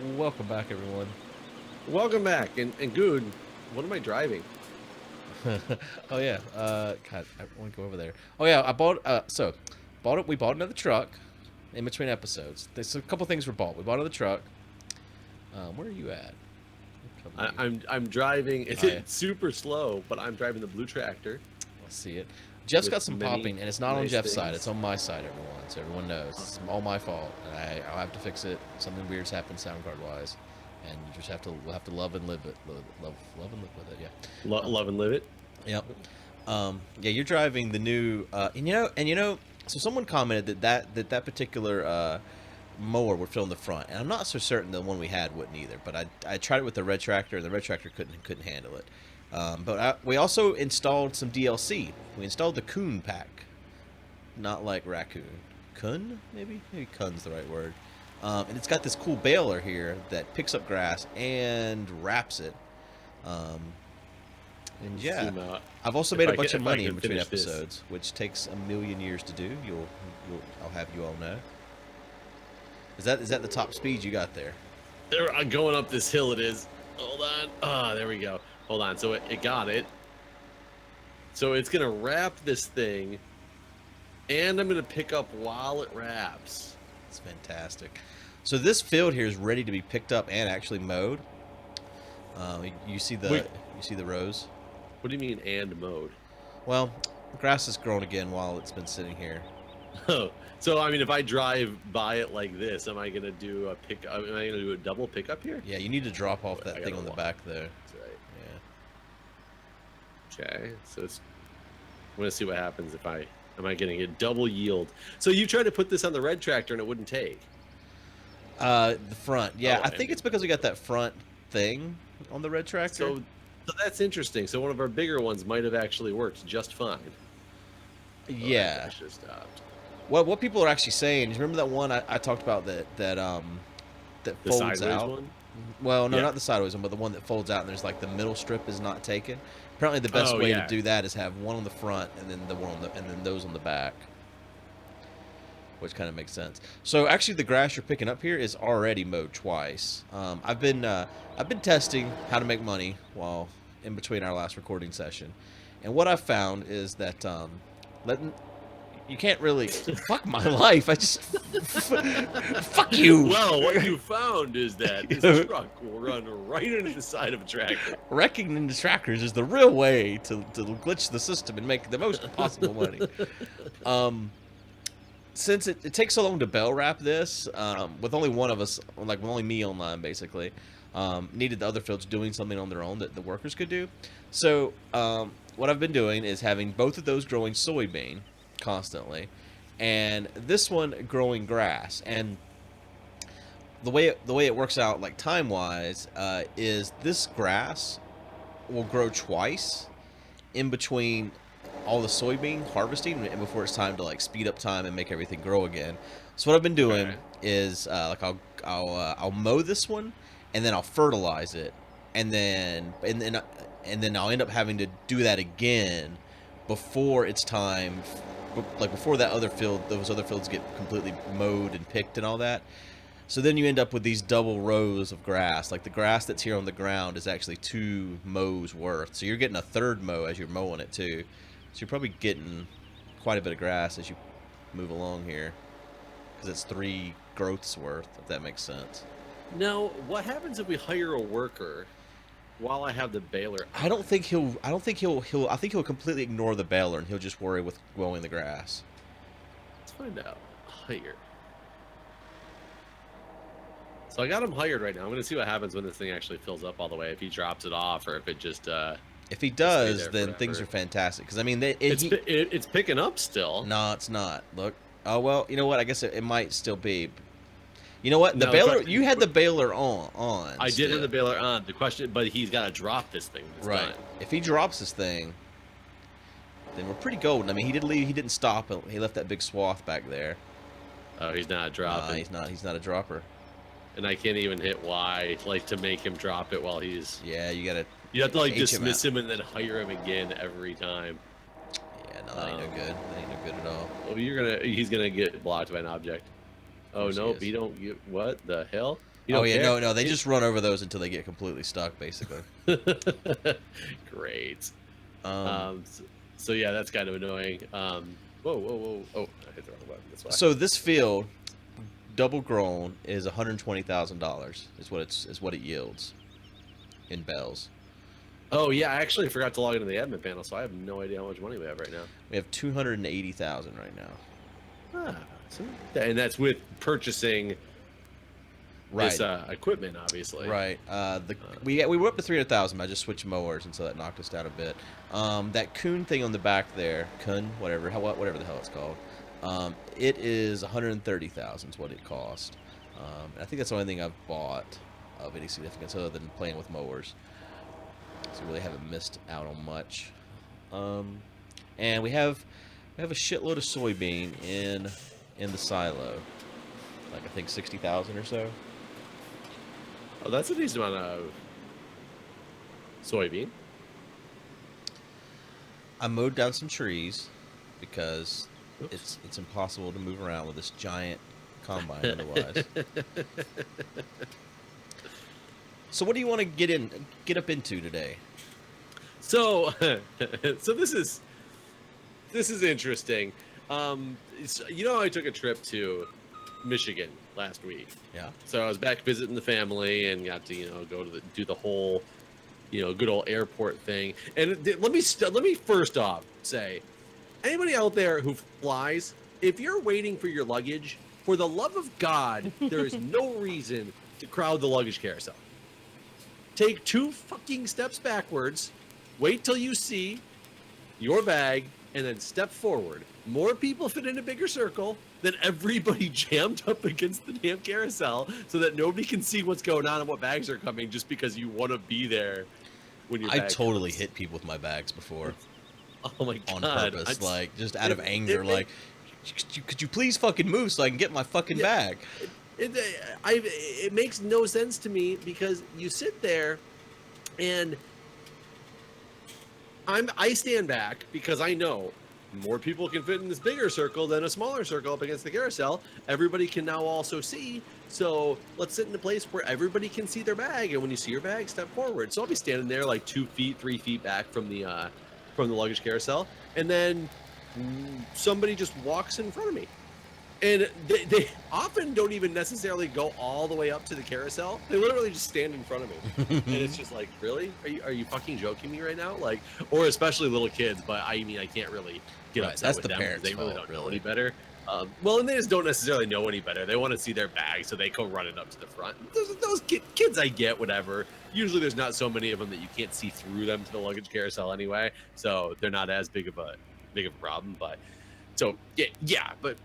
Welcome back, everyone. Welcome back. And Guude, what am I driving? Oh yeah, God, I want to go over there. Oh yeah, I bought. Bought it. We bought another truck in between episodes. There's a couple things we bought. We bought another truck. Where are you at? I'm driving. It's Oh, yeah. super slow, but I'm driving the blue tractor. Let's see it. Jeff's got With some many popping, and it's not on nice Jeff's things. side. It's on my side, everyone. So everyone knows it's all my fault, and I'll have to fix it. Something weird's happened sound card wise, and you just we'll have to love and live it. Love and live with it. Yeah. Love and live it. Yep. Yeah, you're driving the new, so someone commented that particular mower would fill in the front, and I'm not so certain the one we had wouldn't either. But I tried it with the red tractor, and the red tractor couldn't handle it. We also installed some DLC. We installed the coon pack, not like raccoon, coon maybe coon's the right word. And it's got this cool baler here that picks up grass and wraps it. And yeah, I've also made a bunch of money in between episodes, which takes a million years to do. I'll have you all know. Is that the top speed you got there? I'm going up this hill. It is. Hold on. Ah, there we go. Hold on. So it got it. So it's gonna wrap this thing, and I'm gonna pick up while it wraps. It's fantastic. So this field here is ready to be picked up and actually mowed. You see the rows. What do you mean and mowed? Well, grass has grown again while it's been sitting here. Oh, so I mean, if I drive by it like this, am I gonna do a pick? Am I gonna do a double pickup here? Yeah, you need to drop off that thing on the back there. That's right. Yeah. Okay, so I'm gonna see what happens if am I getting a double yield? So you tried to put this on the red tractor and it wouldn't take. The front, yeah, Oh, I think it's because we got that front thing on the red tractor. So that's interesting. So one of our bigger ones might have actually worked just fine. Yeah. I should have stopped. What people are actually saying is, remember that one I talked about that folds out? One? Well, no, Yeah. not the sideways one, but the one that folds out and there's like the middle strip is not taken. Apparently, the best way to do that is have one on the front and then those on the back, which kind of makes sense. So actually, the grass you're picking up here is already mowed twice. I've been testing how to make money while in between our last recording session, and what I've found is that you can't really fuck my life. I just fuck you. Well, what you found is that this truck will run right into the side of a tractor. Wrecking into tractors is the real way to glitch the system and make the most possible money. Since it takes so long to bell wrap this, with only one of us, like with only me online basically, needed the other fields doing something on their own that the workers could do. So what I've been doing is having both of those growing soybean constantly, and this one growing grass. And the way it works out, like time wise, is this grass will grow twice in between all the soybean harvesting and before it's time to like speed up time and make everything grow again. So what I've been doing is like I'll mow this one, and then I'll fertilize it, and then I'll end up having to do that again before it's time, like before those other fields get completely mowed and picked and all that. So then you end up with these double rows of grass. Like the grass that's here on the ground is actually 2 mows worth. So you're getting a third mow as you're mowing it too. So you're probably getting quite a bit of grass as you move along here, because it's 3 growths worth, if that makes sense. Now, what happens if we hire a worker while I have the baler? I think he'll completely ignore the baler, and he'll just worry with growing the grass. Let's find out. Hire. So I got him hired right now. I'm going to see what happens when this thing actually fills up all the way, if he drops it off or if it just... if he does, then things are fantastic. Because, I mean, it's picking up still. No, it's not. Look. Oh, well, you know what? I guess it might still be. You know what? The baler, you had the baler on. I did have the baler on. The question, but he's got to drop this thing this time. If he drops this thing, then we're pretty golden. I mean, he did leave. He didn't stop. He left that big swath back there. Oh, he's not dropping. He's not a dropper. And I can't even hit Y, like, to make him drop it while he's... Yeah, you gotta... You have to, like, dismiss him and then hire him again every time. Yeah, no, that ain't no good. That ain't no good at all. Well, he's gonna get blocked by an object. Oh course he no, is. you don't. You what the hell? You Oh don't yeah, care? no, they just run over those until they get completely stuck, basically. Great. Um, So yeah, that's kind of annoying. Whoa, whoa, whoa! Oh, I hit the wrong button. That's why. so this field, double grown, is $120,000. Is what it yields in bells. Oh yeah, I actually forgot to log into the admin panel, so I have no idea how much money we have right now. We have 280,000 right now. Ah, and that's with purchasing Right. this equipment, obviously. Right. We were up to 300,000. I just switched mowers, and so that knocked us down a bit. That coon thing on the back there, coon, whatever the hell it's called. It is 130,000 is what it cost. I think that's the only thing I've bought of any significance other than playing with mowers. So really haven't missed out on much. And we have a shitload of soybean in the silo. Like I think 60,000 or so. Oh, that's a decent amount of soybean. I mowed down some trees because it's impossible to move around with this giant combine otherwise. So what do you want to get up into today? So, so this is interesting. I took a trip to Michigan last week. Yeah. So I was back visiting the family and got to go to do the whole good old airport thing. And let me first off say, anybody out there who flies, if you're waiting for your luggage, for the love of God, there is no reason to crowd the luggage carousel. Take 2 fucking steps backwards, wait till you see your bag, and then step forward. More people fit in a bigger circle than everybody jammed up against the damn carousel so that nobody can see what's going on and what bags are coming just because you want to be there when your I bag totally comes. hit people with my bags before. Oh my God. On purpose, like just out of anger, like could you please fucking move so I can get my fucking bag? It makes no sense to me because you sit there and I stand back because I know more people can fit in this bigger circle than a smaller circle up against the carousel. Everybody can now also see. So let's sit in a place where everybody can see their bag. And when you see your bag, step forward. So I'll be standing there like 2 feet, 3 feet back from the luggage carousel. And then somebody just walks in front of me. And they often don't even necessarily go all the way up to the carousel. They literally just stand in front of me. And it's just like, really? Are you fucking joking me right now? Like, or especially little kids, but I mean, I can't really get upset That's with the them because parents' they really fault, don't know any better. Well, and they just don't necessarily know any better. They want to see their bag, so they go running up to the front. Those kids, I get, whatever. Usually there's not so many of them that you can't see through them to the luggage carousel anyway, so they're not as big of a problem. But so yeah, but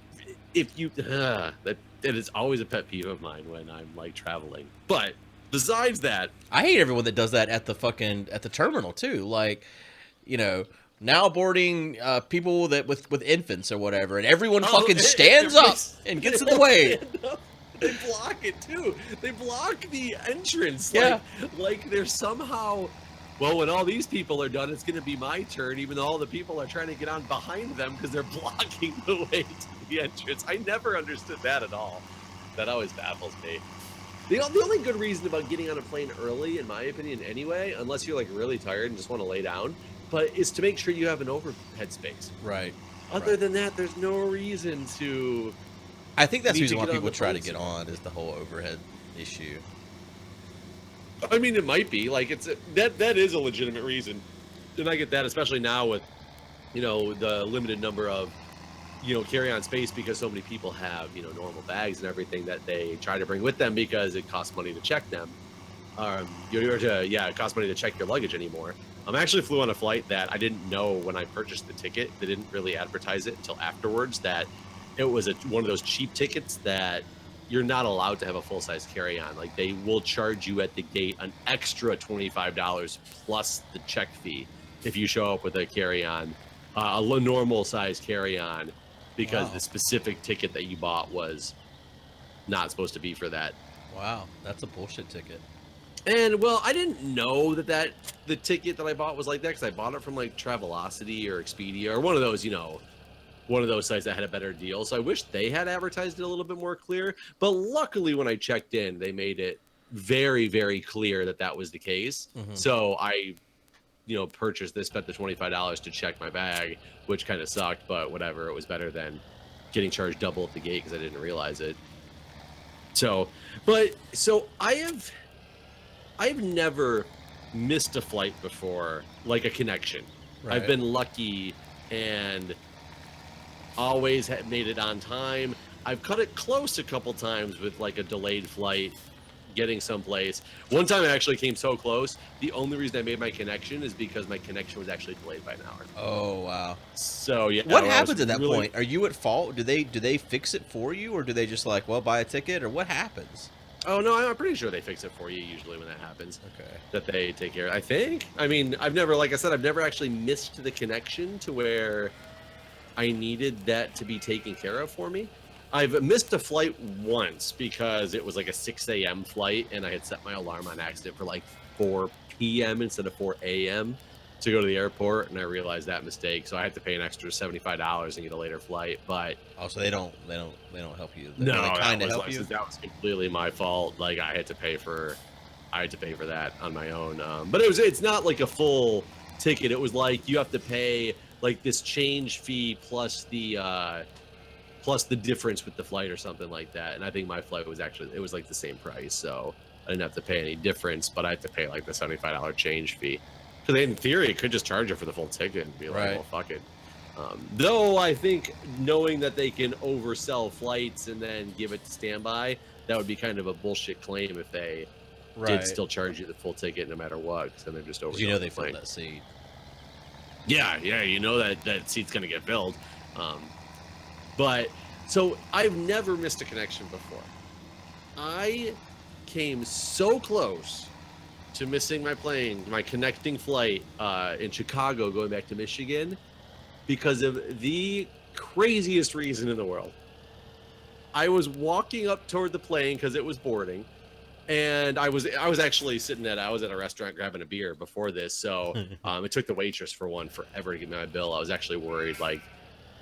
if you that is always a pet peeve of mine when I'm like traveling. But besides that, I hate everyone that does that at the terminal too. Like, now boarding people with infants or whatever, and everyone fucking stands up and gets in the way. They block it too. They block the entrance. Yeah. Like they're somehow. Well, when all these people are done, it's going to be my turn, even though all the people are trying to get on behind them because they're blocking the way to the entrance. I never understood that at all. That always baffles me. The only good reason about getting on a plane early, in my opinion anyway, unless you're like really tired and just want to lay down, but is to make sure you have an overhead space. Right. Other than that, there's no reason to... I think that's the need reason to why get on people the try to plane get on is the whole overhead issue. I mean, it might be like that is a legitimate reason, and I get that, especially now with the limited number of carry-on space because so many people have normal bags and everything that they try to bring with them because it costs money to check them. It costs money to check your luggage anymore. I actually flew on a flight that I didn't know when I purchased the ticket. They didn't really advertise it until afterwards that it was one of those cheap tickets that you're not allowed to have a full-size carry-on. Like they will charge you at the gate an extra $25 plus the check fee if you show up with a carry-on, a normal size carry-on, because the specific ticket that you bought was not supposed to be for that. Wow, that's a bullshit ticket. And well, I didn't know that the ticket that I bought was like that because I bought it from like Travelocity or Expedia or one of those, one of those sites that had a better deal. So I wish they had advertised it a little bit more clear. But luckily, when I checked in, they made it very, very clear that that was the case. So I, purchased this, spent the $25 to check my bag, which kind of sucked, but whatever. It was better than getting charged double at the gate because I didn't realize it. So I've never missed a flight before, like a connection. Right. I've been lucky and always made it on time. I've cut it close a couple times with like a delayed flight getting someplace. One time I actually came so close, the only reason I made my connection is because my connection was actually delayed by an hour. Oh wow. So yeah. What happens at that point? Are you at fault? Do they fix it for you, or do they just like, well, buy a ticket, or what happens? Oh no, I'm pretty sure they fix it for you usually when that happens. Okay. That they take care of. I think. I mean, I've never, like I said, I've never actually missed the connection to where I needed that to be taken care of for me. I've missed a flight once because it was like a 6 a.m. flight and I had set my alarm on accident for like 4 p.m. instead of 4 a.m. to go to the airport, and I realized that mistake, so I had to pay an extra $75 and get a later flight. But also they don't help you. No, kind of that help was, you. that was completely my fault. Like I had to pay for that on my own. But it's not like a full ticket. It was like you have to pay like this change fee plus the difference with the flight or something like that. And I think my flight was it was like the same price, so I didn't have to pay any difference, but I had to pay like the $75 change fee. Because in theory, it could just charge you for the full ticket and be like, Right. well, fuck it. Though I think knowing that they can oversell flights and then give it to standby, that would be kind of a bullshit claim if they did still charge you the full ticket no matter what, because then they're just overselling They the flight. filled that seat. Yeah, that seat's gonna get filled. But so I've never missed a connection before. I came so close to missing my connecting flight in Chicago going back to Michigan because of the craziest reason in the world. I was walking up toward the plane because it was boarding, and I was actually I was at a restaurant grabbing a beer before this, so it took the waitress forever to give me my bill. I was actually worried. Like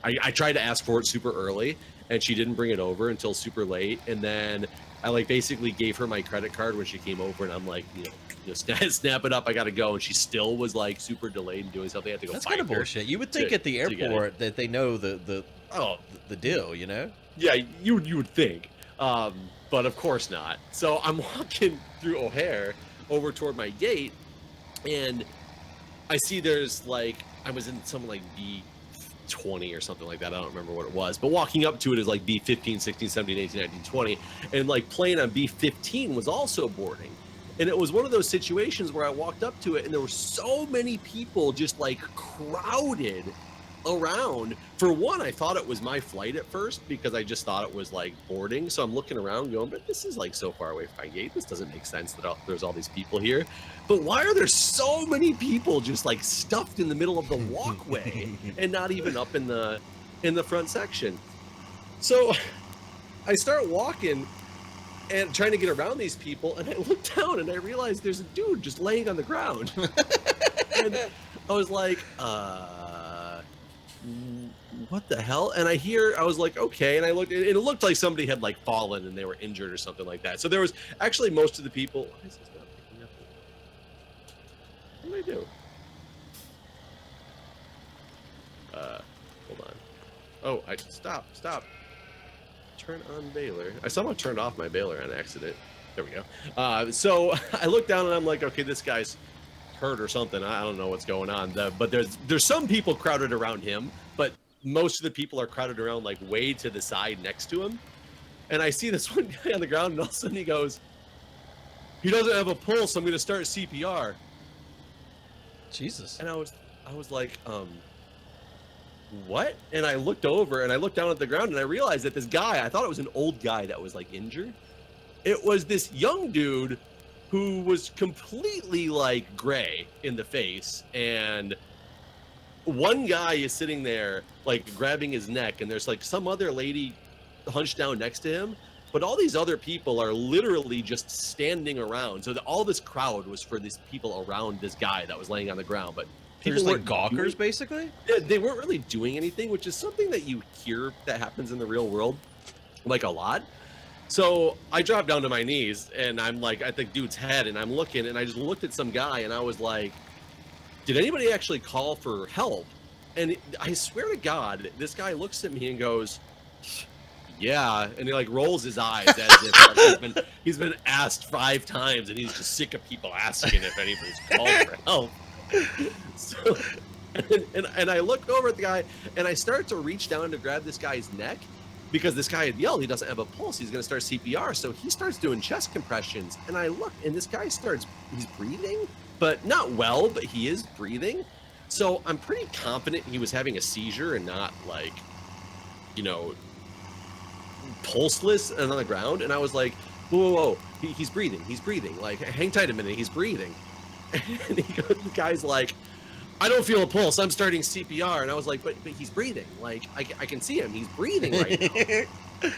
I tried to ask for it super early, and she didn't bring it over until super late, and then I like basically gave her my credit card when she came over, and I'm like, snap it up, I gotta go, and she still was like super delayed and doing something. I had to go. That's kind of bullshit. You would think at the airport that they know the deal, Yeah, you would think, but of course not. So I'm walking through O'Hare over toward my gate, and I see there's like I was in some like B20 or something like that. I don't remember what it was, but walking up to it is like B15, 16, 17, 18, 19, 20, and like plane on B15 was also boarding. And it was one of those situations where I walked up to it and there were so many people just like crowded around. For one, I thought it was my flight at first because I just thought it was like boarding. So I'm looking around going, but this is like so far away from my gate. This doesn't make sense that there's all these people here. But why are there so many people just like stuffed in the middle of the walkway and not even up in the front section? So I start walking and trying to get around these people, and I look down and I realize there's a dude just laying on the ground. And I was like, what the hell? And I was like, okay. And I looked, and it looked like somebody had like fallen and they were injured or something like that. So there was actually most of the people. Why is this not picking up? What do I do? Hold on. Oh, stop. Turn on Baylor. I somehow turned off my Baylor on accident. There we go. So I look down and I'm like, okay, this guy's hurt or something. I don't know what's going on. But there's some people crowded around him, but most of the people are crowded around like way to the side next to him. And I see this one guy on the ground, and all of a sudden he goes, "He doesn't have a pulse. I'm going to start CPR." Jesus. And I was like, what? And I looked over and I looked down at the ground and I realized that this guy, I thought it was an old guy that was like injured. It was this young dude who was completely like gray in the face, and one guy is sitting there like grabbing his neck, and there's like some other lady hunched down next to him, but all these other people are literally just standing around. So all this crowd was for these people around this guy that was laying on the ground, but They're just like gawkers, basically? They weren't really doing anything, which is something that you hear that happens in the real world, like a lot. So I dropped down to my knees and I'm like at the dude's head and I'm looking and I just looked at some guy and I was like, did anybody actually call for help? And I swear to God, this guy looks at me and goes, yeah, and he like rolls his eyes as if like, he's been asked 5 times and he's just sick of people asking if anybody's called for help. So, and I look over at the guy and I start to reach down to grab this guy's neck because this guy had yelled he doesn't have a pulse. He's going to start CPR. So he starts doing chest compressions. And I look and this guy he's breathing, but not well, but he is breathing. So I'm pretty confident he was having a seizure and not like, you know, pulseless and on the ground. And I was like, whoa, he's breathing. He's breathing. Like, hang tight a minute. He's breathing. And the guy's like, I don't feel a pulse. I'm starting CPR. And I was like, but he's breathing. Like, I can see him. He's breathing right now.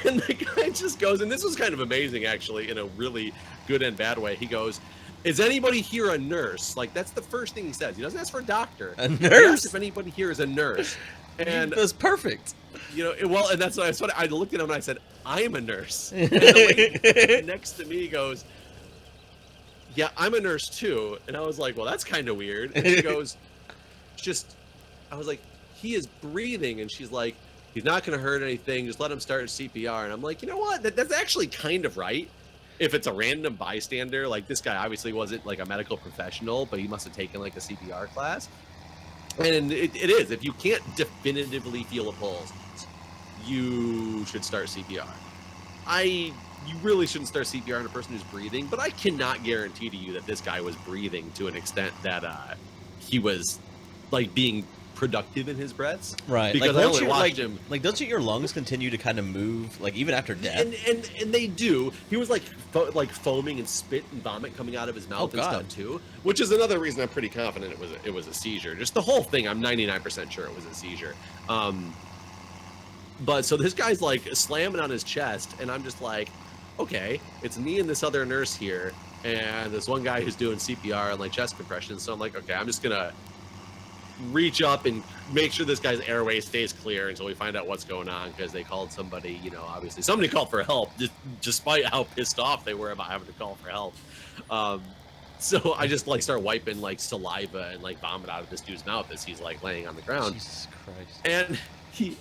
And the guy just goes, and this was kind of amazing, actually, in a really good and bad way. He goes, is anybody here a nurse? Like, that's the first thing he says. He doesn't ask for a doctor. A nurse? He asks if anybody here is a nurse. And that's perfect. You know, well, and that's what I looked at him and I said, I'm a nurse. And the lady next to me goes, yeah, I'm a nurse too. And I was like, well, that's kind of weird. And she goes, I was like, he is breathing. And she's like, he's not going to hurt anything. Just let him start CPR. And I'm like, you know what? That's actually kind of right. If it's a random bystander, like this guy obviously wasn't like a medical professional, but he must have taken like a CPR class. And it is. If you can't definitively feel a pulse, you should start CPR. You really shouldn't start CPR on a person who's breathing, but I cannot guarantee to you that this guy was breathing to an extent that he was like being productive in his breaths. Right. Because like, I only watched him. Like, don't your lungs continue to kind of move, like even after death? And they do. He was like foaming and spit and vomit coming out of his mouth and stuff too, which is another reason I'm pretty confident it was a seizure. Just the whole thing, I'm 99% sure it was a seizure. But so this guy's like slamming on his chest, and I'm just like, okay, it's me and this other nurse here, and this one guy who's doing CPR and like chest compressions. So I'm like, okay, I'm just gonna reach up and make sure this guy's airway stays clear until we find out what's going on, because they called somebody, you know, obviously somebody called for help, despite how pissed off they were about having to call for help. So I just like start wiping like saliva and like vomit out of this dude's mouth as he's like laying on the ground. Jesus Christ. And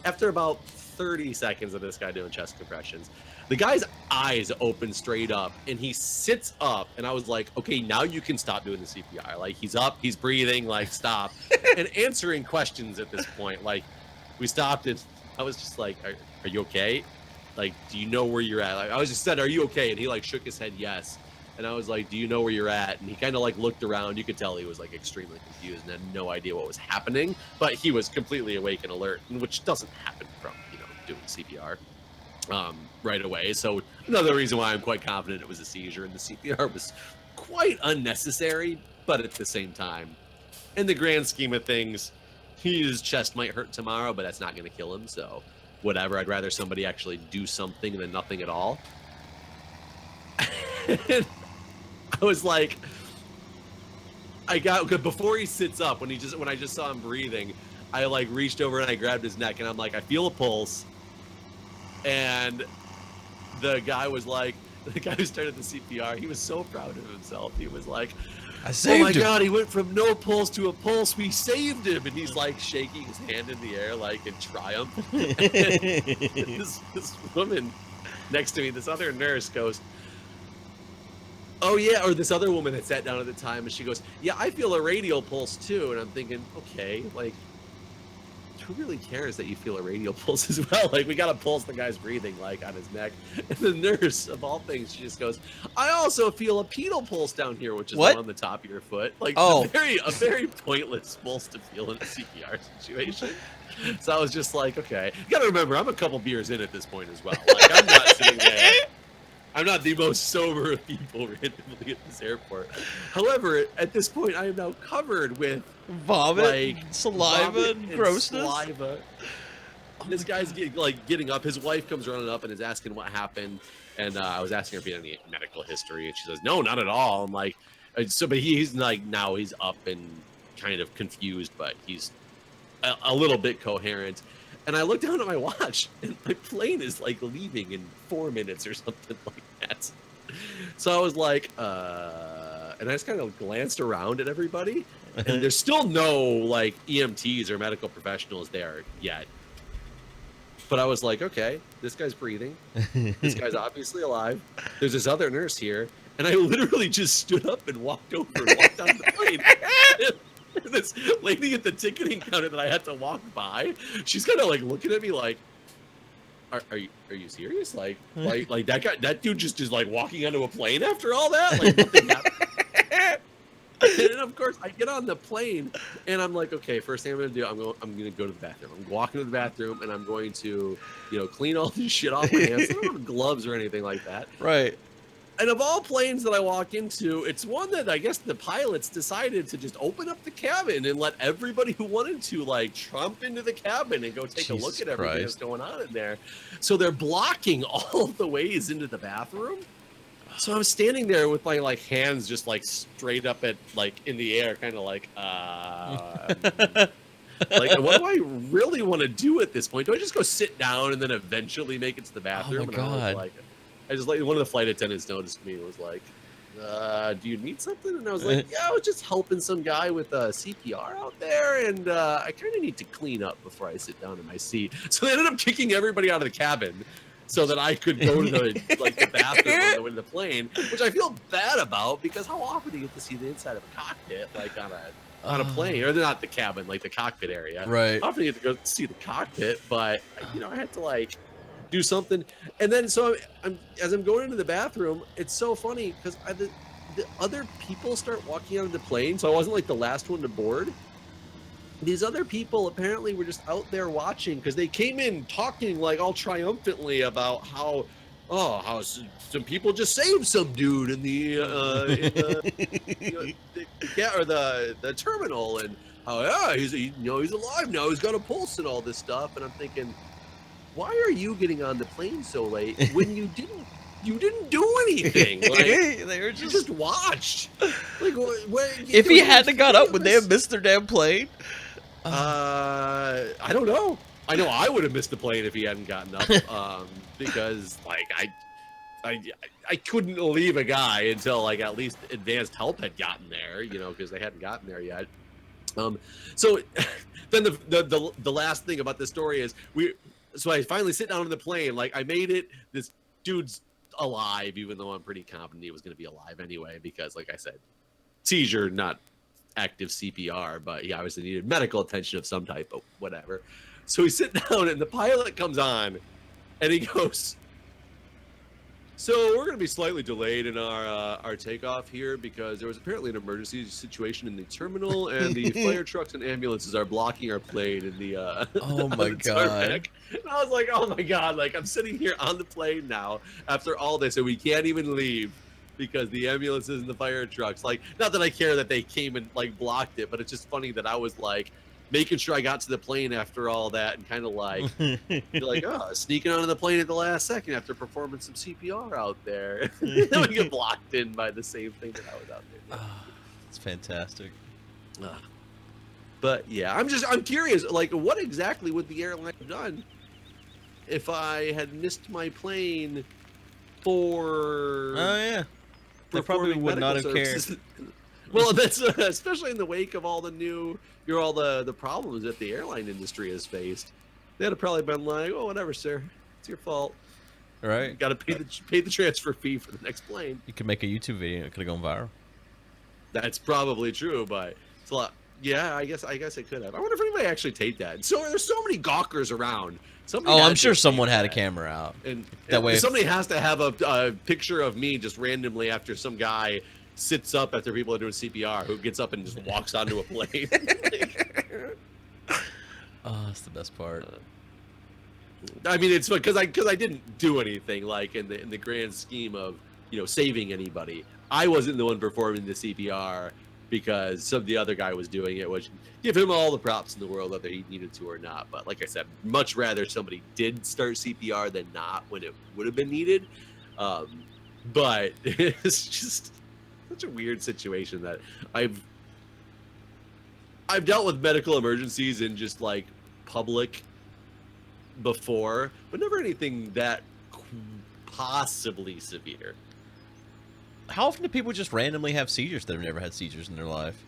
after about 30 seconds of this guy doing chest compressions, the guy's eyes open straight up and he sits up, and I was like, okay, now you can stop doing the CPR. Like, he's up, he's breathing, like, stop. And answering questions at this point. Like, we stopped and I was just like, are you okay? Like, do you know where you're at? Like, I was just said, are you okay? And he like shook his head yes. And I was like, do you know where you're at? And he kind of like looked around. You could tell he was like extremely confused and had no idea what was happening, but he was completely awake and alert, which doesn't happen from, you know, doing CPR right away. So another reason why I'm quite confident it was a seizure, and the CPR was quite unnecessary, but at the same time, in the grand scheme of things, his chest might hurt tomorrow, but that's not going to kill him. So whatever, I'd rather somebody actually do something than nothing at all. I was like, before he sits up, when I just saw him breathing, I like reached over and I grabbed his neck, and I'm like, I feel a pulse. And the guy who started the CPR, he was so proud of himself. He was like, I saved him. Oh my God, he went from no pulse to a pulse. We saved him. And he's like shaking his hand in the air, like in triumph. this woman next to me, this other nurse goes, oh yeah, or this other woman that sat down at the time, and she goes, yeah, I feel a radial pulse too. And I'm thinking, okay, like, who really cares that you feel a radial pulse as well? Like, we got a pulse, the guy's breathing like on his neck. And the nurse, of all things, she just goes, I also feel a pedal pulse down here, which is on the top of your foot. Like, a very pointless pulse to feel in a CPR situation. So I was just like, okay. You gotta remember, I'm a couple beers in at this point as well. Like, I'm not sitting there. I'm not the most sober of people randomly at this airport. However, at this point, I am now covered with vomit, like saliva, and grossness. Saliva. This guy's getting up. His wife comes running up and is asking what happened. And I was asking her if he had any medical history, and she says, "No, not at all." I'm like, but he's like, now he's up and kind of confused, but he's a little bit coherent. And I look down at my watch, and my plane is like leaving in 4 minutes or something like that. So I was like, and I just kind of glanced around at everybody, and there's still no like EMTs or medical professionals there yet. But I was like, okay, this guy's breathing. This guy's obviously alive. There's this other nurse here. And I literally just stood up and walked over and walked on the plane. And this lady at the ticketing counter that I had to walk by, she's kind of like looking at me like, are you serious? Like that dude just is like walking onto a plane after all that? Like nothing happened. And of course, I get on the plane, and I'm like, okay, first thing I'm gonna do, I'm gonna go to the bathroom. I'm walking to the bathroom, and I'm going to, clean all this shit off my hands. I don't have gloves or anything like that. Right. And of all planes that I walk into, it's one that I guess the pilots decided to just open up the cabin and let everybody who wanted to like trump into the cabin and go take a look at everything that's going on in there. So they're blocking all of the ways into the bathroom. So I'm standing there with my like hands just like straight up at like in the air, kind of like, like what do I really want to do at this point? Do I just go sit down and then eventually make it to the bathroom? Oh my God. I just like one of the flight attendants noticed me and was like, do you need something? And I was like, yeah, I was just helping some guy with CPR out there, and I kind of need to clean up before I sit down in my seat. So they ended up kicking everybody out of the cabin so that I could go to the bathroom on the way to the plane, which I feel bad about because how often do you get to see the inside of a cockpit, like on a plane, or not the cabin, like the cockpit area? Right. Often you get to go see the cockpit, but I had to like do something, and then so as I'm going into the bathroom, it's so funny because the other people start walking out of the plane, so I wasn't like the last one to board. These other people apparently were just out there watching because they came in talking like all triumphantly about how some people just saved some dude in the the terminal, and how he's alive now, he's got a pulse and all this stuff. And I'm thinking, why are you getting on the plane so late when you didn't do anything? Like, they were you just watched. Like, if he hadn't got up, would they have missed their damn plane? I don't know. I know I would have missed the plane if he hadn't gotten up, because like I couldn't leave a guy until like at least advanced help had gotten there, because they hadn't gotten there yet. So then the last thing about this story is so I finally sit down on the plane. Like, I made it. This dude's alive, even though I'm pretty confident he was going to be alive anyway, because like I said, seizure, not active CPR, but he obviously needed medical attention of some type, but whatever. So we sit down, and the pilot comes on, and he goes, so we're going to be slightly delayed in our takeoff here because there was apparently an emergency situation in the terminal, and the fire trucks and ambulances are blocking our plane in the oh my God. And I was like, oh my God, like I'm sitting here on the plane now after all this, and we can't even leave because the ambulances and the fire trucks, like, not that I care that they came and like blocked it, but it's just funny that I was like making sure I got to the plane after all that, and kind of like sneaking onto the plane at the last second after performing some CPR out there. We get blocked in by the same thing that I was out there. It's fantastic. But yeah, I'm curious, like, what exactly would the airline have done if I had missed my plane for they probably would not have cared. Well, that's especially in the wake of all the new, all the problems that the airline industry has faced. They'd have probably been like, "Oh, whatever, sir, it's your fault. Right? You got to pay the transfer fee for the next plane." You could make a YouTube video; it could have gone viral. That's probably true, but it's a lot. Yeah, I guess it could have. I wonder if anybody actually taped that. So there's so many gawkers around. I'm sure someone had a camera out. And that way, somebody has to have a picture of me just randomly after some guy sits up after people are doing CPR, who gets up and just walks onto a plane. Oh, that's the best part. I mean, it's because I didn't do anything, like in the grand scheme of saving anybody. I wasn't the one performing the CPR because some of the other guy was doing it, which give him all the props in the world, whether he needed to or not. But like I said, much rather somebody did start CPR than not when it would have been needed. But it's just such a weird situation that I've dealt with medical emergencies in just like public before, but never anything that possibly severe. How often do people just randomly have seizures that have never had seizures in their life?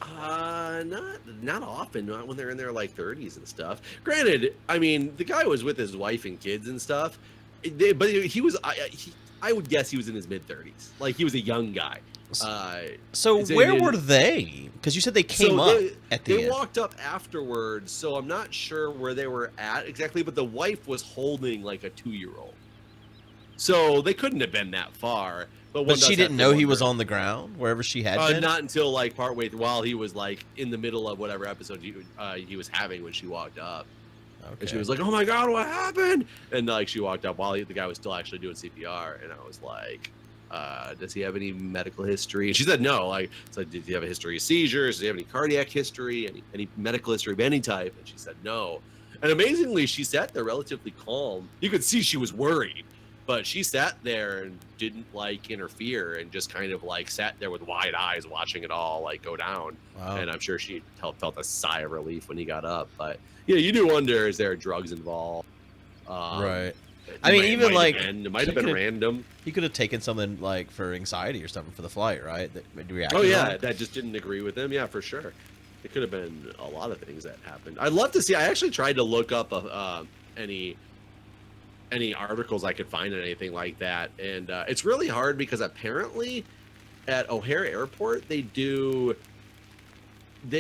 Not often. Not when they're in their like 30s and stuff. Granted, I mean, the guy was with his wife and kids and stuff, but he was. I would guess he was in his mid 30s. Like he was a young guy. So where were they? Because you said they came up at the end. They walked up afterwards, so I'm not sure where they were at exactly. But the wife was holding like a 2-year-old, so they couldn't have been that far. But she didn't know he was on the ground wherever she had been? Not until like partway through, while he was like in the middle of whatever episode he was having when she walked up. Okay. And she was like, "Oh my God, what happened?" And like she walked up while the guy was still actually doing CPR, and I was like, "Does he have any medical history?" And she said no. Like, it's like, "Did he have a history of seizures? Does he have any cardiac history? Any medical history of any type?" And she said no. And amazingly, she sat there relatively calm. You could see she was worried. But she sat there and didn't like interfere and just kind of like sat there with wide eyes watching it all like go down. Wow. And I'm sure she felt a sigh of relief when he got up. But yeah, you do wonder, is there drugs involved? Right. I mean, even like it might have been random. He could have taken something like for anxiety or something for the flight, right? Oh yeah, that just didn't agree with him. Yeah, for sure. It could have been a lot of things that happened. I'd love to see. I actually tried to look up any articles I could find on anything like that, and it's really hard because apparently at O'Hare Airport they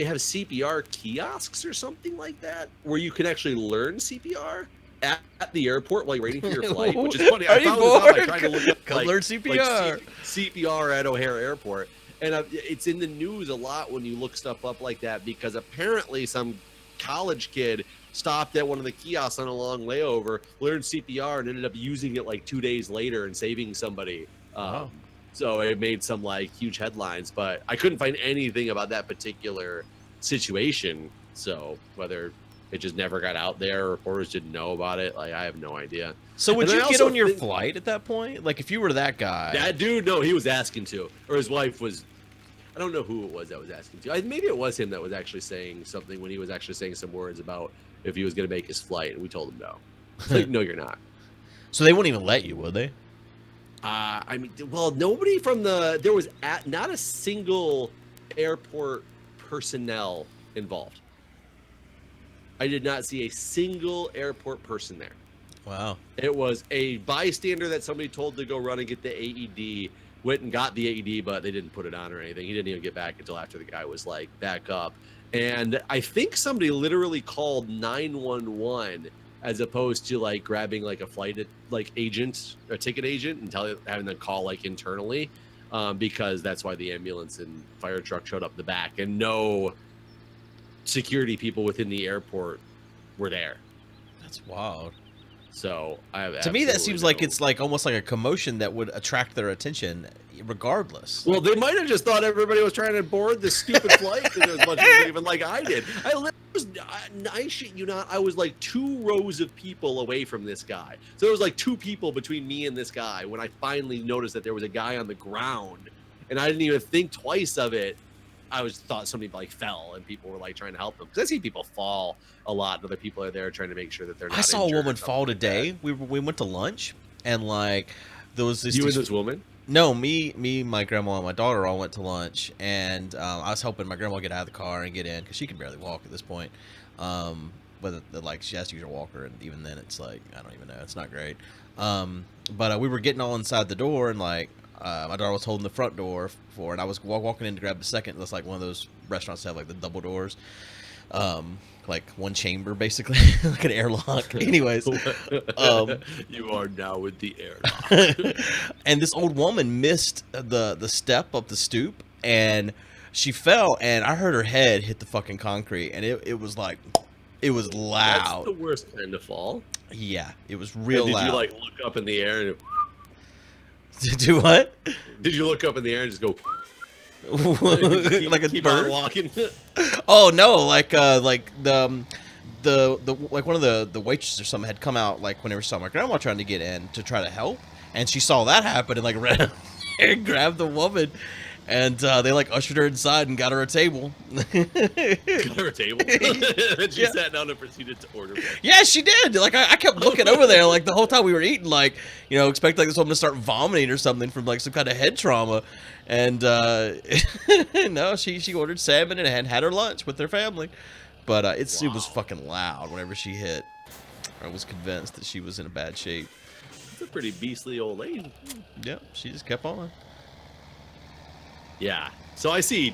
have CPR kiosks or something like that where you can actually learn CPR at the airport while you're waiting for your flight, which is funny. I found this out by trying to look up learn CPR. CPR at O'Hare Airport, and it's in the news a lot when you look stuff up like that because apparently some college kid stopped at one of the kiosks on a long layover, learned CPR, and ended up using it like 2 days later and saving somebody. Wow. So it made some like huge headlines, but I couldn't find anything about that particular situation. So whether it just never got out there, reporters didn't know about it, like I have no idea. So would you get on your flight at that point? Like if you were that guy? That dude, no, he was asking to, or his wife was. I don't know who it was that was asking to. Maybe it was him that was actually saying something when he was actually saying some words about if he was going to make his flight, and we told him no. Like, no, you're not. So they wouldn't even let you, would they? I mean, well, nobody from there was not a single airport personnel involved. I did not see a single airport person there. Wow. It was a bystander that somebody told to go run and get the AED, went and got the AED, but they didn't put it on or anything. He didn't even get back until after the guy was like back up. And I think somebody literally called 911 as opposed to like grabbing like a flight like agent or ticket agent and having them call like internally, because that's why the ambulance and fire truck showed up the back and no security people within the airport were there. That's wild. So to me that seems like it's like almost like a commotion that would attract their attention regardless. Well, they might have just thought everybody was trying to board this stupid flight because there was a bunch of people even like I did. I shit you not, I was like 2 rows of people away from this guy. So there was like 2 people between me and this guy when I finally noticed that there was a guy on the ground, and I didn't even think twice of it. I thought somebody like fell and people were like trying to help them, because I see people fall a lot and other people are there trying to make sure that they're not. I saw a woman fall today. We went to lunch and like there was this. You and this woman? No, me, my grandma, and my daughter all went to lunch, and I was helping my grandma get out of the car and get in because she can barely walk at this point. But like she has to use her walker, and even then it's like I don't even know. It's not great. But we were getting all inside the door, and like. My daughter was holding the front door and I was walking in to grab the second. That's like one of those restaurants that have like the double doors, like one chamber basically, like an airlock. Anyways, you are now with the airlock. And this old woman missed the step up the stoop and she fell, and I heard her head hit the fucking concrete, and it was like, it was loud. That's the worst kind of fall. Yeah, it was real loud. Did you like look up in the air and? Do what? Did you look up in the air and just go like a keep bird on walking? Oh no, like the like one of the waitresses or something had come out like whenever saw my grandma trying to get in to try to help, and she saw that happen and like ran and grabbed the woman, And they like ushered her inside and got her a table. Got her a table. And she Yeah. sat down and proceeded to order one. Yeah, she did. Like I kept looking over there, like the whole time we were eating, like expect like this woman to start vomiting or something from like some kind of head trauma, and no, she ordered salmon and had her lunch with her family, but it was fucking loud whenever she hit. I was convinced that she was in a bad shape. It's a pretty beastly old lady. Yep, she just kept on. Yeah. So I've seen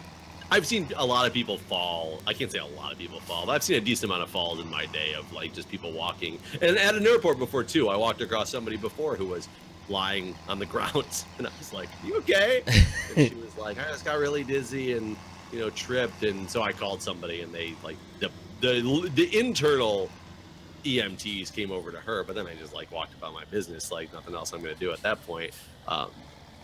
a lot of people fall. I can't say a lot of people fall, but I've seen a decent amount of falls in my day of like just people walking. And at an airport before too, I walked across somebody before who was lying on the ground, and I was like, "You okay?" And she was like, "I just got really dizzy and tripped." And so I called somebody, and they like the internal EMTs came over to her, but then I just like walked about my business, like nothing else I'm going to do at that point.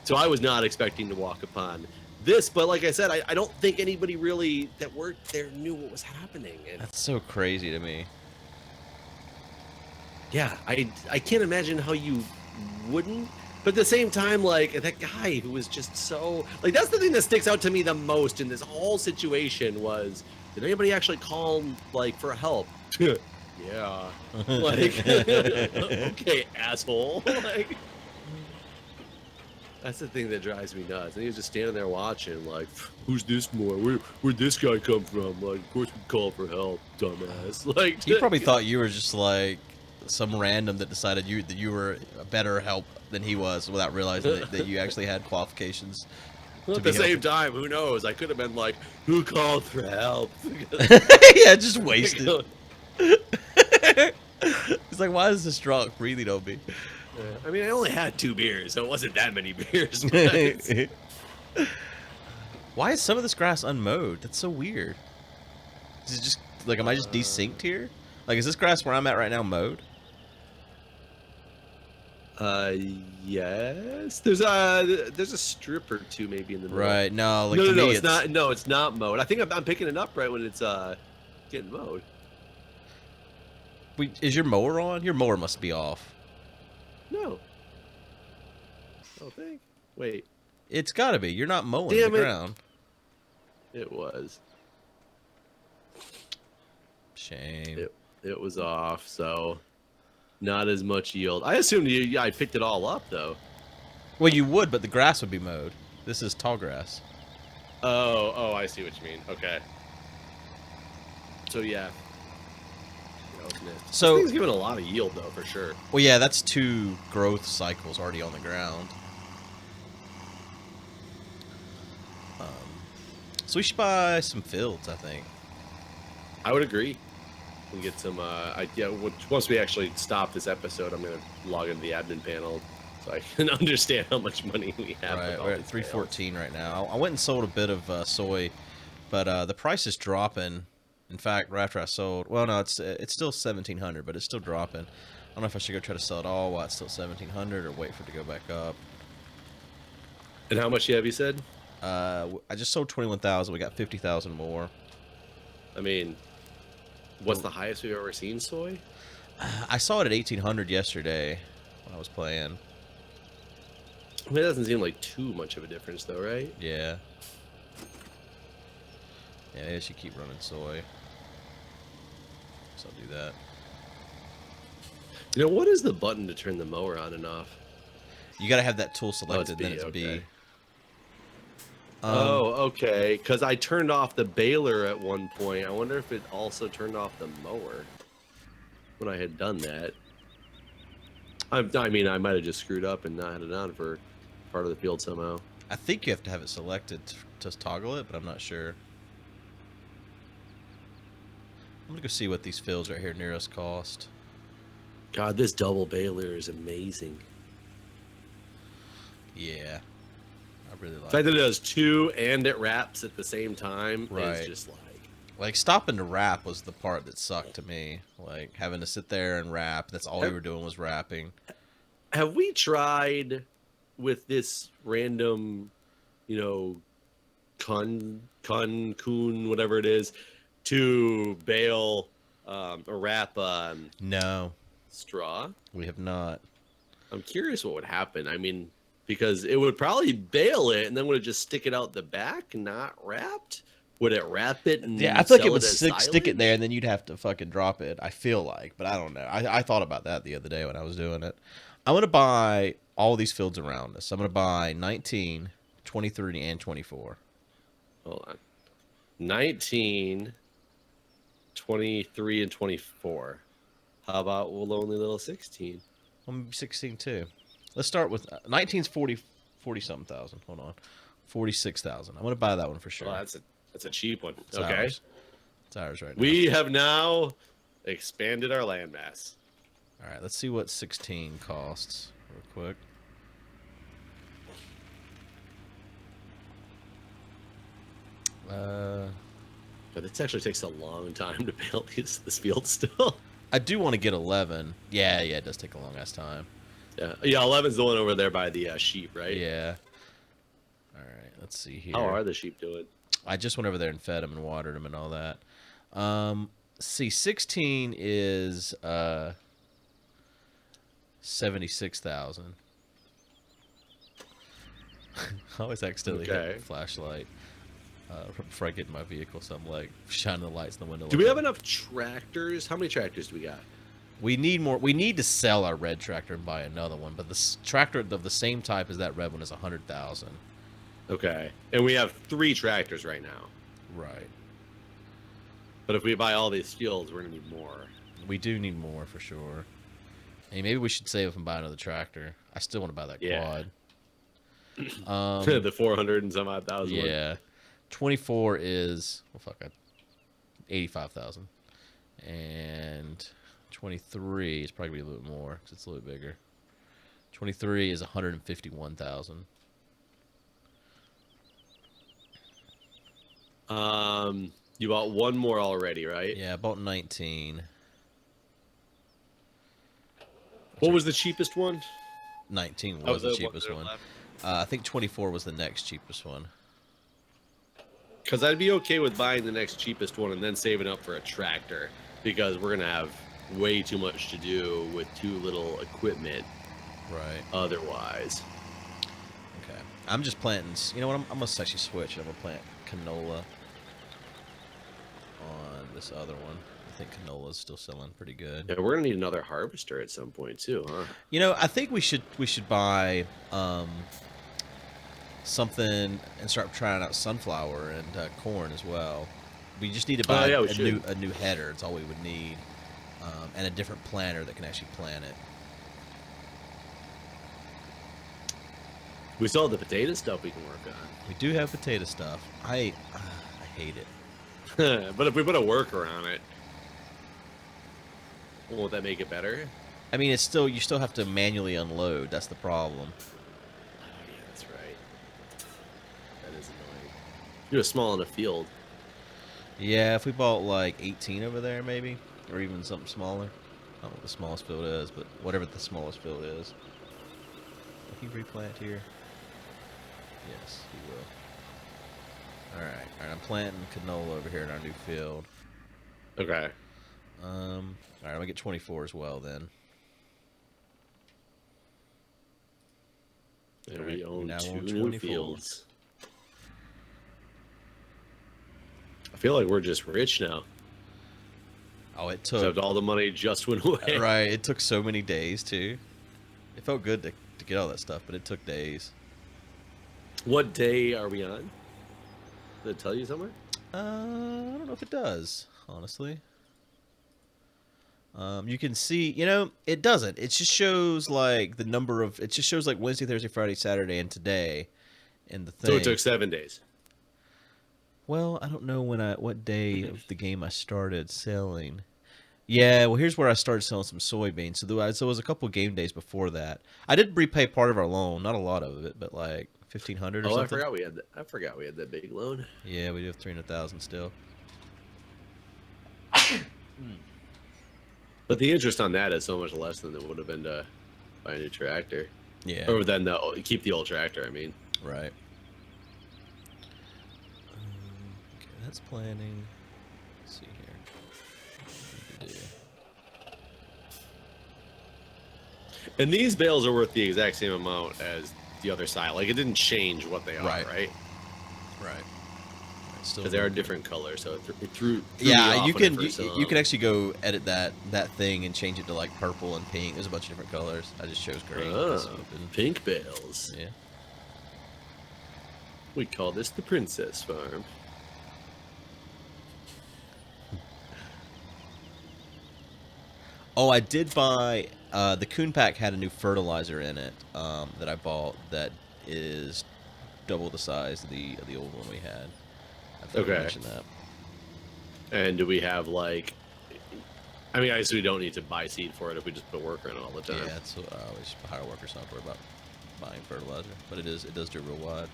So I was not expecting to walk upon this, but like I said, I don't think anybody really that worked there knew what was happening. And That's so crazy to me. yeah, I can't imagine how you wouldn't. But at the same time, like that guy who was just so like that's the thing that sticks out to me the most in this whole situation was, did anybody actually call like for help? Yeah. Like okay, asshole. Like that's the thing that drives me nuts. And he was just standing there watching, like, who's this more? Where'd this guy come from? Like, of course we call for help, dumbass. Like, He probably thought you were just like some random that decided that you were a better help than he was, without realizing that you actually had qualifications. at the same time, who knows? I could have been like, who called for help? Yeah, just wasted. He's like, why is this drunk breathing on me? I mean, I only had 2 beers, so it wasn't that many beers. But Why is some of this grass unmowed? That's so weird. Is it just like, am I just desynced here? Like, is this grass where I'm at right now mowed? Yes. There's a strip or 2 maybe in the middle. Right. No. Like, No, it's not. No, it's not mowed. I think I'm picking it up right when it's getting mowed. Is your mower on? Your mower must be off. No. Oh, think. Wait. It's got to be. You're not mowing Damn the it. ground. It was. Shame. It was off, so not as much yield. I assumed I picked it all up though. Well, you would, but the grass would be mowed. This is tall grass. Oh, I see what you mean. Okay. So yeah. So this thing's giving a lot of yield though, for sure. Well, yeah, that's 2 growth cycles already on the ground. So we should buy some fields, I think. I would agree. We get some. Once we actually stop this episode, I'm gonna log into the admin panel so I can understand how much money we have. Right, we're at 314 right now. I went and sold a bit of soy, but the price is dropping. In fact, right after I sold, well, no, it's still 1,700, but it's still dropping. I don't know if I should go try to sell it all while it's still 1,700 or wait for it to go back up. And how much have you said? I just sold 21,000. We got 50,000 more. I mean, what's the highest we've ever seen soy? I saw it at 1,800 yesterday when I was playing. I mean, it doesn't seem like too much of a difference, though, right? Yeah. Yeah, I should keep running soy. So I'll do that. What is the button to turn the mower on and off? You got to have that tool selected, then it's okay. B. Okay. Because I turned off the baler at one point. I wonder if it also turned off the mower when I had done that. I mean, I might have just screwed up and not had it on for part of the field somehow. I think you have to have it selected to toggle it, but I'm not sure. I'm going to go see what these fields right here near us cost. God, this double baler is amazing. Yeah. I really like the fact that it does 2 and it wraps at the same time is just like stopping to wrap was the part that sucked to me. Like having to sit there and wrap. That's all we were doing was wrapping. Have we tried with this random, coon, whatever it is, to bale or wrap No, straw? we have not. I'm curious what would happen. I mean, because it would probably bale it, and then would it just stick it out the back, not wrapped? Would it wrap it and Yeah, I feel like it sell would as stick it there, silage? and then you'd have to fucking drop it. I feel like, but I don't know. I thought about that the other day when I was doing it. I'm gonna buy all these fields around us. I'm gonna buy 19, 23, and 24. Hold on. 19, 23, and 24. How about Lonely Little 16? I'm 16 too. Let's start with 19's 40 something thousand. Hold on, 46,000. I'm gonna buy that one for sure. Well, that's a cheap one. It's Okay. ours. It's ours right now. We have now expanded our landmass. All right, let's see what 16 costs real quick. But this actually takes a long time to build this field still. I do want to get 11. Yeah, it does take a long ass time. Yeah, 11's the one over there by the sheep, right? Yeah. All right, let's see here. How are the sheep doing? I just went over there and fed them and watered them and all that. See, 16 is 76,000. I always accidentally hit the flashlight before I get in my vehicle, so I'm like shining the lights in the window. Do we have enough tractors? How many tractors do we got? We need more. We need to sell our red tractor and buy another one, but the tractor of the same type as that red one is 100,000. Okay, and we have 3 tractors right now. Right. But if we buy all these fields, we're gonna need more. We do need more for sure. Hey, maybe we should save up and buy another tractor. I still want to buy that quad. The 400 and some odd thousand. Yeah. 24 is 85,000, and 23 is probably a little bit more because it's a little bit bigger. 23 is 151,000. You bought one more already, right? Yeah, I bought 19. What was the cheapest one? 19 was the cheapest one. I think 24 was the next cheapest one. Because I'd be okay with buying the next cheapest one and then saving up for a tractor, because we're gonna have way too much to do with too little equipment. Right. Otherwise. Okay. I'm just planting. You know what? I'm gonna actually switch. I'm gonna plant canola on this other one. I think canola's still selling pretty good. Yeah, we're gonna need another harvester at some point too, huh? You know, I think we should buy something and start trying out sunflower and corn as well. We just need to buy a new header. It's all we would need, and a different planter that can actually plant it. We still have the potato stuff we can work on. We do have potato stuff. I hate it. But if we put a worker on it, won't that make it better? I mean, it's still, you still have to manually unload. That's the problem. Oh, yeah, that's right. That is annoying. You're small in a field. Yeah, if we bought like 18 over there, maybe, or even something smaller. I don't know what the smallest field is, but whatever the smallest field is. Can he replant here? Yes, he will. All right, I'm planting canola over here in our new field. Okay. All right, I'm gonna get 24 as well then. And we own now 2 own new 24. fields. I feel like we're just rich now. Oh, it took Except all the money just went away. right. It took so many days too. It felt good to get all that stuff, but it took days. What day are we on? Did it tell you somewhere? I don't know if it does, honestly. You can see, you know, it doesn't. It just shows like the number of. It just shows like Wednesday, Thursday, Friday, Saturday, and today, in the thing. So it took 7 days. Well, I don't know what day of the game I started selling. Yeah, well, here's where I started selling some soybeans. So it was a couple game days before that. I did repay part of our loan, not a lot of it, but like 1,500 or something. I forgot we had that big loan. Yeah, we do have 300,000 still. But the interest on that is so much less than it would have been to buy a new tractor. Yeah. Or then keep the old tractor, I mean. Right. Okay, that's planning. Let's see here. And these bales are worth the exact same amount as the other side. Like it didn't change what they are, Right. right? Right. Still Because they are different colors, so it threw me yeah, off you when it can first you can actually go edit that thing and change it to like purple and pink. There's a bunch of different colors. I just chose green. Pink bales. Yeah. We call this the Princess Farm. Oh, I did buy the Coon Pack had a new fertilizer in it that I bought that is double the size of the old one we had. I forgot to mention that. And do we have like? I mean, I guess we don't need to buy seed for it if we just put worker in all the time. Yeah, that's what I always hire workers, not worry about buying fertilizer, but it does do real wide.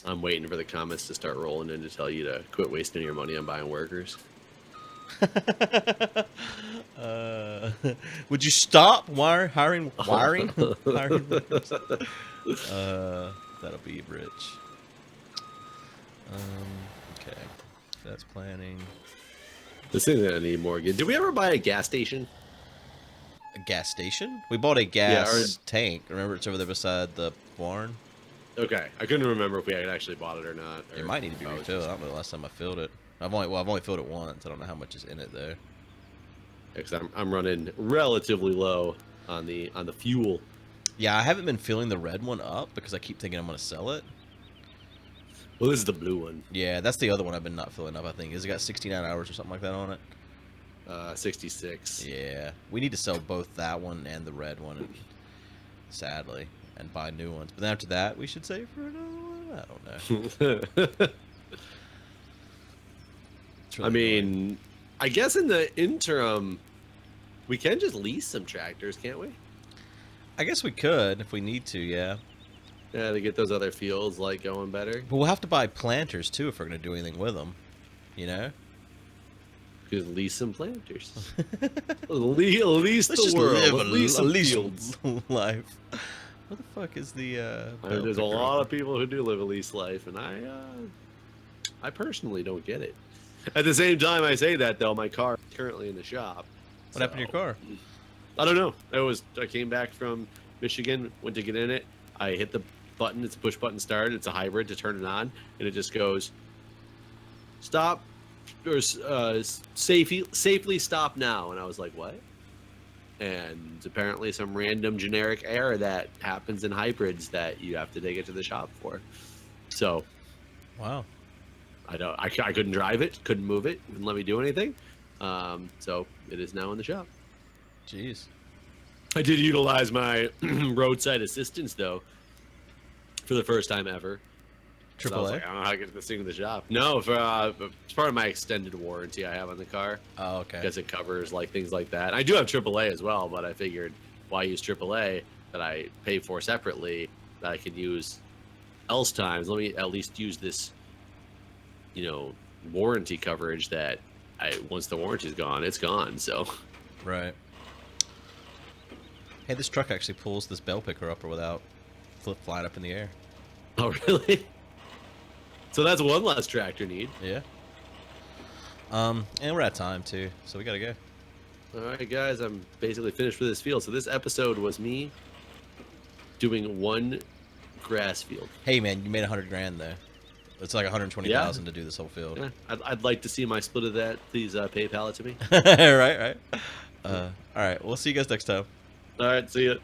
I'm waiting for the comments to start rolling in to tell you to quit wasting your money on buying workers. Would you stop hiring wiring? Hiring workers? That'll be rich. Okay, that's planning. This isn't any more good. Did we ever buy a gas station? A gas station? We bought a gas tank. Remember, it's over there beside the barn. Okay, I couldn't remember if we had actually bought it or not. It might need to be refilled. I don't know the last time I filled it. I've only filled it once. I don't know how much is in it though. Because I'm running relatively low on the fuel. Yeah, I haven't been filling the red one up because I keep thinking I'm gonna sell it. Well, this is the blue one. Yeah, that's the other one I've been not filling up. I think. Has it got 69 hours or something like that on it? 66. Yeah, we need to sell both that one and the red one, sadly, and buy new ones. But then after that, we should save for another one. I don't know. I mean, I guess in the interim, we can just lease some tractors, can't we? I guess we could if we need to. Yeah. Yeah, to get those other fields like going better. But we'll have to buy planters too if we're gonna do anything with them. You know. Just lease some planters. lease Let's the just world. live Let's lease some fields. life. What the fuck is the? There's a lot of people who do live a lease life, and I personally don't get it. At the same time, I say that though, my car is currently in the shop. What happened to your car? I don't know. I came back from Michigan, went to get in it. I hit the button. It's a push button start. It's a hybrid to turn it on, and it just goes stop or safely stop now. And I was like, what? And apparently some random generic error that happens in hybrids that you have to take it to the shop for. So, wow. I couldn't drive it, couldn't move it, wouldn't let me do anything. So it is now in the shop. Jeez. I did utilize my roadside assistance though, for the first time ever. AAA? I was like, I don't know how to get this thing to the shop. No, it's part of my extended warranty I have on the car. Oh, okay. Because it covers like things like that. I do have AAA as well, but I figured why use AAA that I pay for separately that I could use else times. Let me at least use this, warranty coverage that once the warranty's gone, it's gone. So. Right. Hey, this truck actually pulls this bell picker up or without flying up in the air. Oh, really? So that's one less tractor need. Yeah. And we're at time too, so we gotta go. All right, guys, I'm basically finished with this field. So this episode was me doing one grass field. Hey, man, you made 100 grand though. It's like 120,000 to do this whole field. Yeah, I'd like to see my split of that. Please PayPal it to me. Right. All right. We'll see you guys next time. All right, see ya.